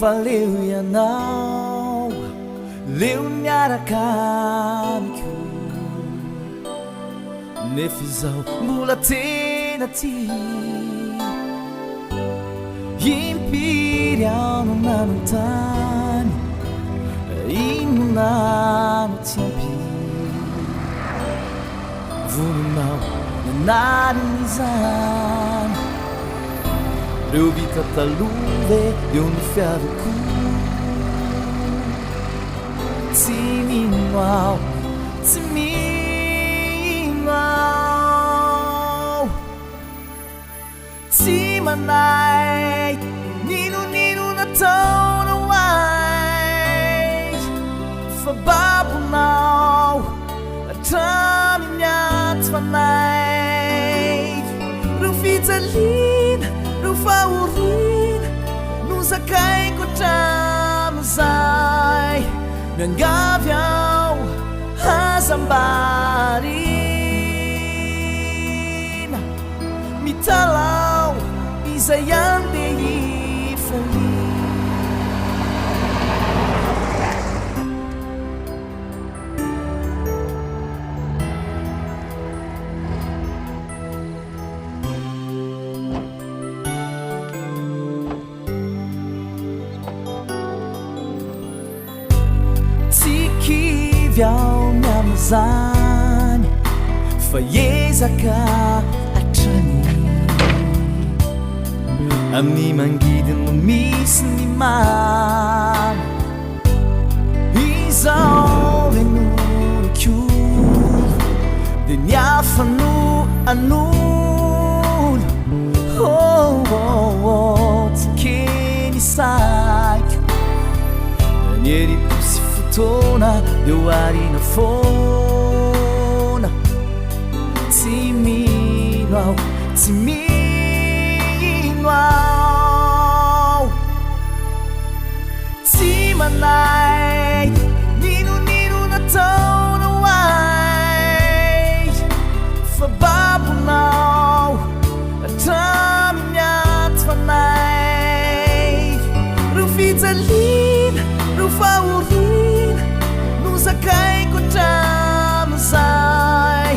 faleo ianao leo miaraka amiko nefa izaho mbola tena ty impiry ano nanontany ino nano tsy ampy vononao nanariny izany reo vita talove eo ny fiavako tsy mino aho tsy mino aho tsy manahy ninonino nataonao ay fa babonao hatramy miaty fanay reo fijaliana reo fahorina no zakaiko hatramizay miangavy aho hazambarina mitalao izay andeha ifali Viao miamazany fa ezaka hatrany amin'ny mangidy no misy ny mamy izao renoriko dia ny hafa no anolo tsy keny saiko nanieri-posy tona deu arina fona tsy mino aho tsy mino aho tsy manahy ninonino nataonao ay fa babonao hatramy miaty fanay reo fijaliana reo fahorina zakaiko hatramizay